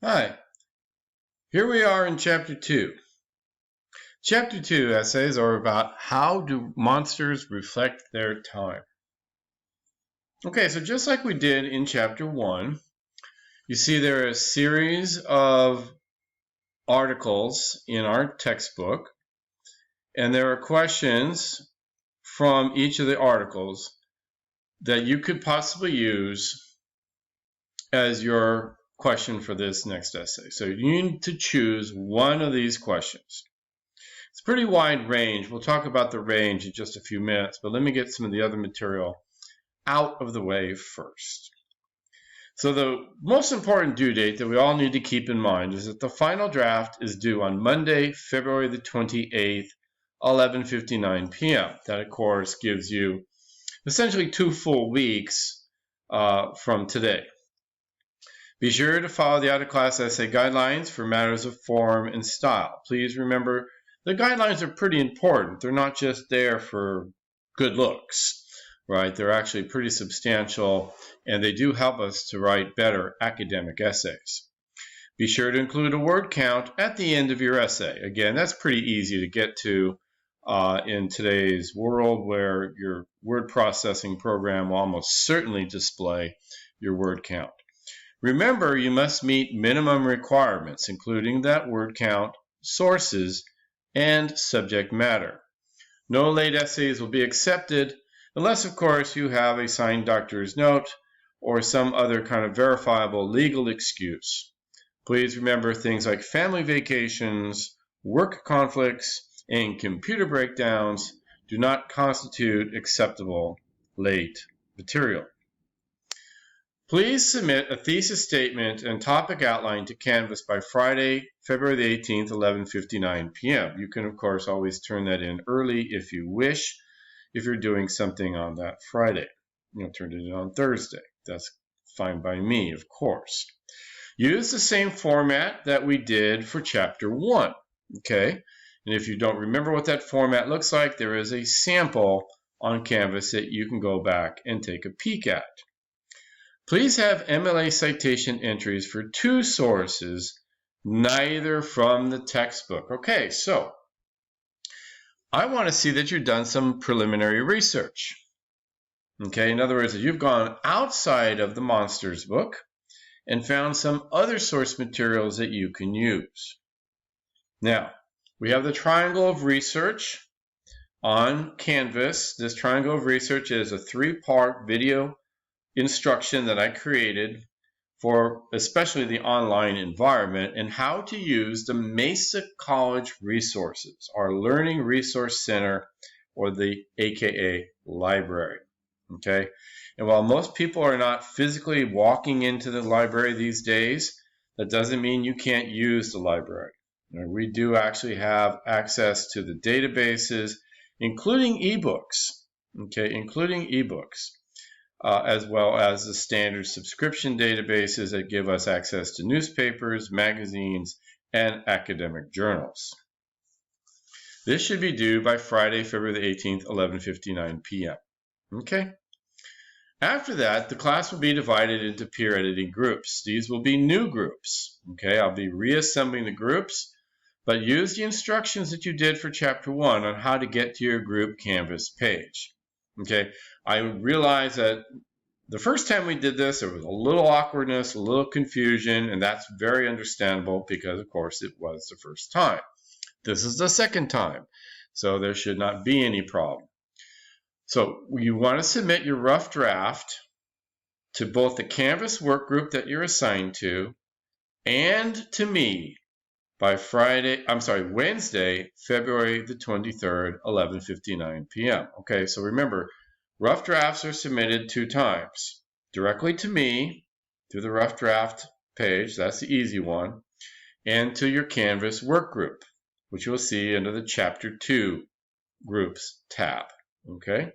Hi, here we are in Chapter 2. Chapter 2 essays are about how do monsters reflect their time. Okay, so just like we did in Chapter 1, you see there are a series of articles in our textbook, and there are questions from each of the articles that you could possibly use as your question for this next essay. So you need to choose one of these questions. It's a pretty wide range. We'll talk about the range in just a few minutes, but let me get some of the other material out of the way first. So the most important due date that we all need to keep in mind is that the final draft is due on Monday, February the 28th, 11:59 p.m. That, of course, gives you essentially 2 full weeks from today. Be sure to follow the out-of-class essay guidelines for matters of form and style. Please remember the guidelines are pretty important. They're not just there for good looks, right? They're actually pretty substantial, and they do help us to write better academic essays. Be sure to include a word count at the end of your essay. Again, that's pretty easy to get to in today's world where your word processing program will almost certainly display your word count. Remember, you must meet minimum requirements, including that word count, sources, and subject matter. No late essays will be accepted unless, of course, you have a signed doctor's note or some other kind of verifiable legal excuse. Please remember things like family vacations, work conflicts, and computer breakdowns do not constitute acceptable late material. Please submit a thesis statement and topic outline to Canvas by Friday, February the 18th, 11:59 p.m. You can, of course, always turn that in early if you wish, if you're doing something on that Friday. You'll turn it in on Thursday. That's fine by me, of course. Use the same format that we did for Chapter 1, okay? And if you don't remember what that format looks like, there is a sample on Canvas that you can go back and take a peek at. Please have MLA citation entries for 2 sources, neither from the textbook. Okay, so I want to see that you've done some preliminary research. Okay, in other words, that you've gone outside of the Monsters book and found some other source materials that you can use. Now, we have the triangle of research on Canvas. This triangle of research is a 3-part video instruction that I created for especially the online environment and how to use the Mesa College resources, our Learning Resource Center, or the AKA library. Okay, and while most people are not physically walking into the library these days, that doesn't mean you can't use the library. We do actually have access to the databases, including ebooks. Okay, including ebooks. As well as the standard subscription databases that give us access to newspapers, magazines, and academic journals. This should be due by Friday, February the 18th, 11:59 p.m. Okay? After that, the class will be divided into peer editing groups. These will be new groups. Okay? I'll be reassembling the groups, but use the instructions that you did for Chapter 1 on how to get to your group Canvas page. Okay, I realized that the first time we did this, there was a little awkwardness, a little confusion, and that's very understandable because, of course, it was the first time. This is the second time, so there should not be any problem. So you want to submit your rough draft to both the Canvas work group that you're assigned to and to me by Wednesday, February the 23rd, 11:59 p.m. Okay, so remember, rough drafts are submitted 2 times. Directly to me, through the rough draft page, that's the easy one, and to your Canvas work group, which you'll see under the Chapter 2 Groups tab. Okay?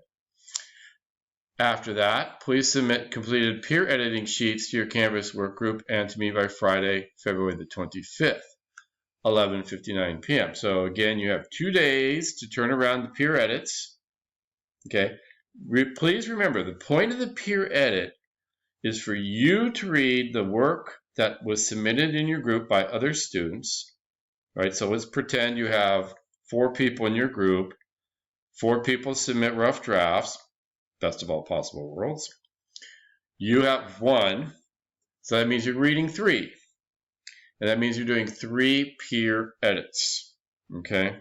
After that, please submit completed peer editing sheets to your Canvas work group and to me by Friday, February the 25th. 11:59 p.m. So again, you have 2 days to turn around the peer edits. Okay, please remember the point of the peer edit is for you to read the work that was submitted in your group by other students, right? So let's pretend you have 4 people in your group. 4 people submit rough drafts, best of all possible worlds. You have 1, so that means you're reading 3. And that means you're doing 3 peer edits, okay?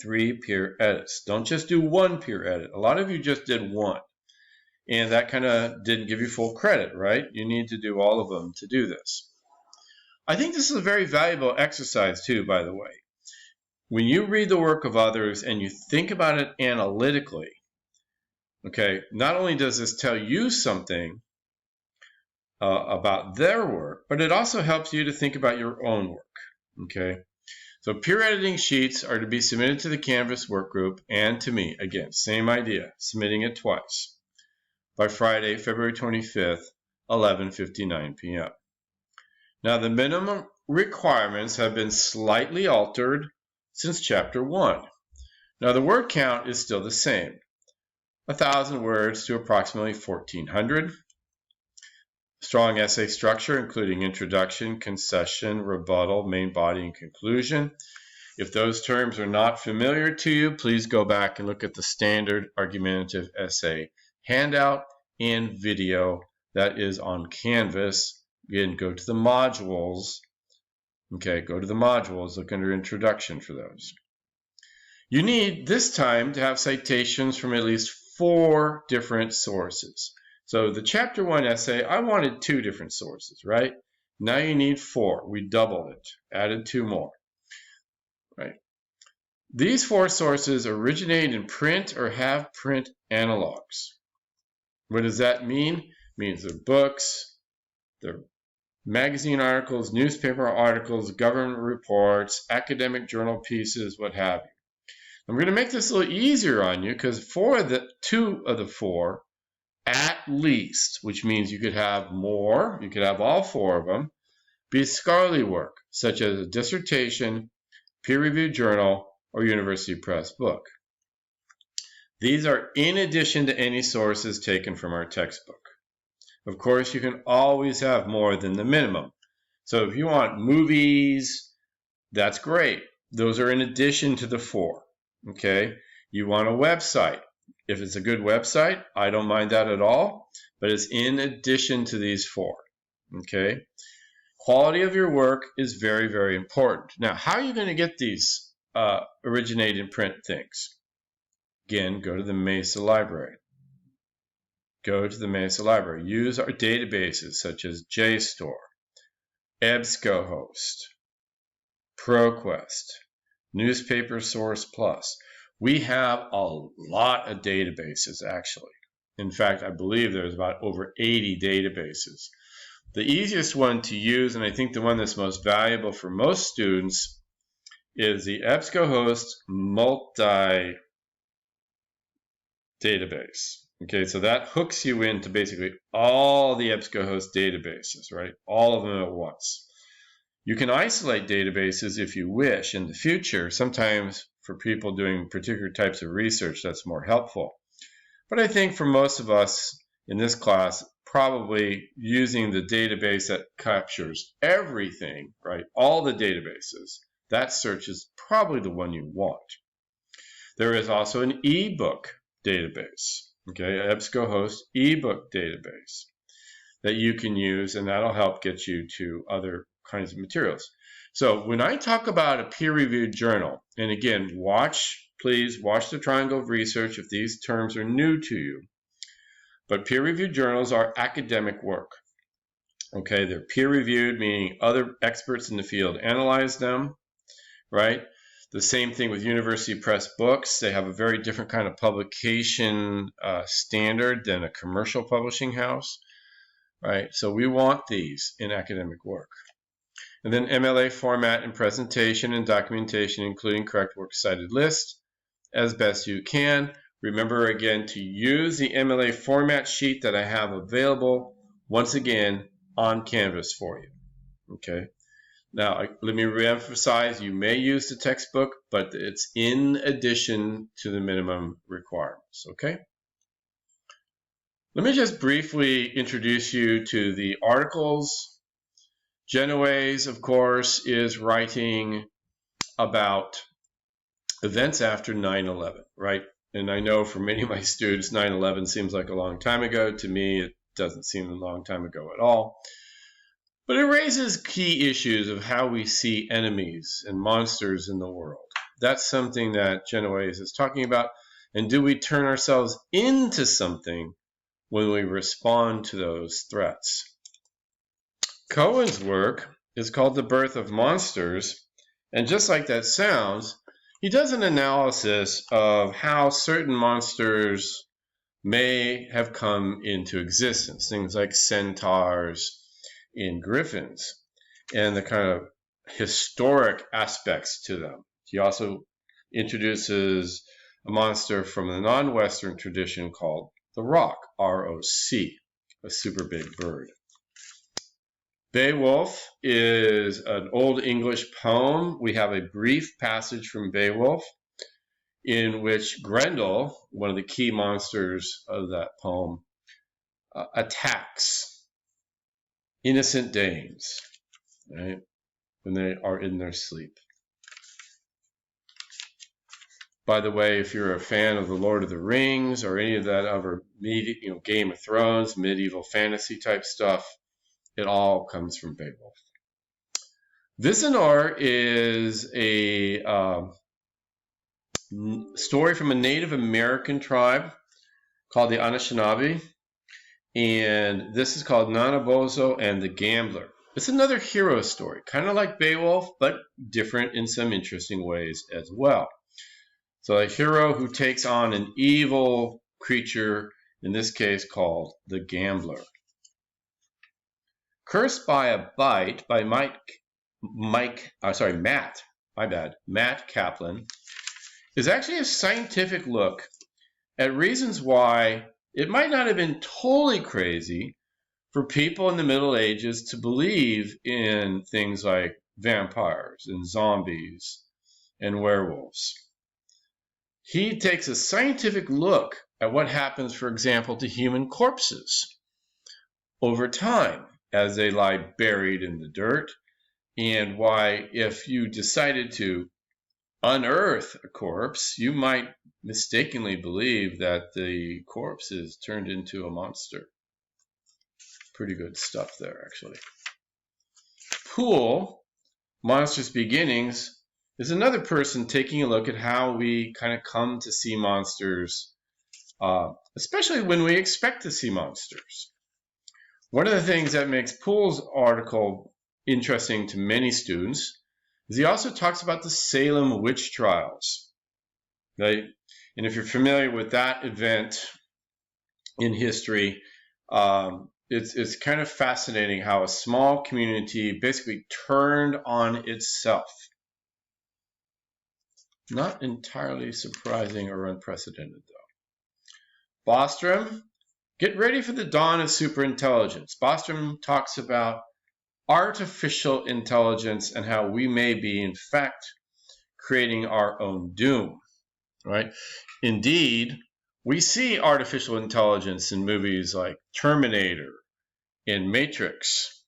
3 peer edits. Don't just do 1 peer edit. A lot of you just did 1. And that kind of didn't give you full credit, right? You need to do all of them to do this. I think this is a very valuable exercise too, by the way. When you read the work of others and you think about it analytically, okay, not only does this tell you something about their work, but it also helps you to think about your own work, okay? So peer editing sheets are to be submitted to the Canvas work group and to me. Again, same idea, submitting it twice by Friday, February 25th, 11:59 p.m. Now, the minimum requirements have been slightly altered since Chapter 1. Now, the word count is still the same, 1,000 words to approximately 1,400. Strong essay structure, including introduction, concession, rebuttal, main body, and conclusion. If those terms are not familiar to you, please go back and look at the standard argumentative essay handout and video that is on Canvas. Again, go to the modules. Okay, go to the modules, look under introduction for those. You need this time to have citations from at least 4 different sources. So the Chapter 1 essay, I wanted 2 different sources, right? Now you need 4. We doubled it, added 2 more, right? These 4 sources originate in print or have print analogs. What does that mean? It means they're books, they're magazine articles, newspaper articles, government reports, academic journal pieces, what have you. I'm going to make this a little easier on you because for the 2 of the 4, at least, which means you could have more, you could have all 4 of them, be scholarly work, such as a dissertation, peer-reviewed journal, or university press book. These are in addition to any sources taken from our textbook. Of course, you can always have more than the minimum. So if you want movies, that's great. Those are in addition to the 4, okay? You want a website. If it's a good website, I don't mind that at all, but it's in addition to these 4, okay? Quality of your work is very, very important. Now, how are you going to get these originate in print things? Again, go to the Mesa Library. Go to the Mesa Library. Use our databases such as JSTOR, EBSCOhost, ProQuest, Newspaper Source Plus. We have a lot of databases, actually. In fact, I believe there's about over 80 databases. The easiest one to use, and I think the one that's most valuable for most students, is the EBSCOhost multi-database. Okay, so that hooks you into basically all the EBSCOhost databases, right? All of them at once. You can isolate databases if you wish in the future. Sometimes for people doing particular types of research, that's more helpful. But I think for most of us in this class, probably using the database that captures everything, right? All the databases, that search is probably the one you want. There is also an ebook database, okay? EBSCOhost ebook database that you can use, and that'll help get you to other kinds of materials. So when I talk about a peer-reviewed journal, and again, please watch the triangle of research if these terms are new to you. But peer-reviewed journals are academic work. Okay, they're peer-reviewed, meaning other experts in the field analyze them, right? The same thing with university press books. They have a very different kind of publication standard than a commercial publishing house, right? So we want these in academic work. And then MLA format and presentation and documentation, including correct works cited list as best you can. Remember again to use the MLA format sheet that I have available once again on Canvas for you. Okay. Now let me reemphasize, you may use the textbook, but it's in addition to the minimum requirements. Okay. Let me just briefly introduce you to the articles Genoese, of course, is writing about events after 9/11, right? And I know for many of my students, 9/11 seems like a long time ago. To me, it doesn't seem a long time ago at all. But it raises key issues of how we see enemies and monsters in the world. That's something that Genoese is talking about. And do we turn ourselves into something when we respond to those threats? Cohen's work is called The Birth of Monsters. And just like that sounds, he does an analysis of how certain monsters may have come into existence. Things like centaurs and griffins, and the kind of historic aspects to them. He also introduces a monster from the non-Western tradition called the roc, R-O-C, a super big bird. Beowulf is an Old English poem. We have a brief passage from Beowulf in which Grendel, one of the key monsters of that poem, attacks innocent Danes, right, when they are in their sleep. By the way, if you're a fan of the Lord of the Rings or any of that other Game of Thrones, medieval fantasy type stuff, it all comes from Beowulf. Visenor is a story from a Native American tribe called the Anishinaabe, and this is called Nanabozo and the Gambler. It's another hero story, kind of like Beowulf, but different in some interesting ways as well. So a hero who takes on an evil creature, in this case called the Gambler. Cursed by a Bite by Matt Kaplan is actually a scientific look at reasons why it might not have been totally crazy for people in the Middle Ages to believe in things like vampires and zombies and werewolves. He takes a scientific look at what happens, for example, to human corpses over time as they lie buried in the dirt, and why if you decided to unearth a corpse, you might mistakenly believe that the corpse is turned into a monster. Pretty good stuff there, actually. Poole, Monsters Beginnings, is another person taking a look at how we kind of come to see monsters, especially when we expect to see monsters. One of the things that makes Poole's article interesting to many students is he also talks about the Salem witch trials, right? And if you're familiar with that event in history, it's kind of fascinating how a small community basically turned on itself. Not entirely surprising or unprecedented, though. Bostrom, get ready for the dawn of superintelligence. Bostrom talks about artificial intelligence and how we may be, in fact, creating our own doom, right? Indeed, we see artificial intelligence in movies like Terminator and Matrix,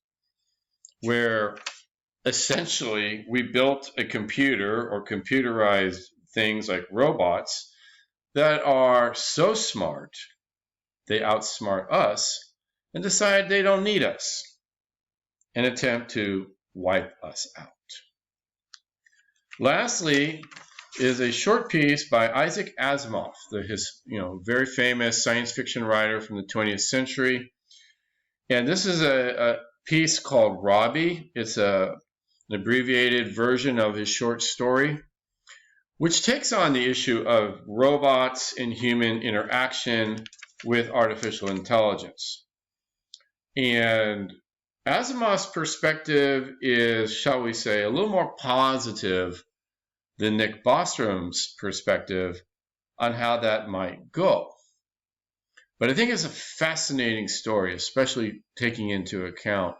where essentially we built a computer or computerized things like robots that are so smart, they outsmart us and decide they don't need us and attempt to wipe us out. Lastly is a short piece by Isaac Asimov, very famous science fiction writer from the 20th century. And this is a piece called Robbie. It's an abbreviated version of his short story, which takes on the issue of robots and human interaction with artificial intelligence. And Asimov's perspective is, shall we say, a little more positive than Nick Bostrom's perspective on how that might go. But I think it's a fascinating story, especially taking into account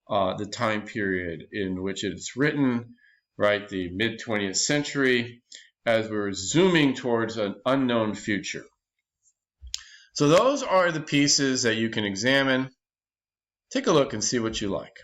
the time period in which it's written, right, the mid-20th century, as we're zooming towards an unknown future. So those are the pieces that you can examine. Take a look and see what you like.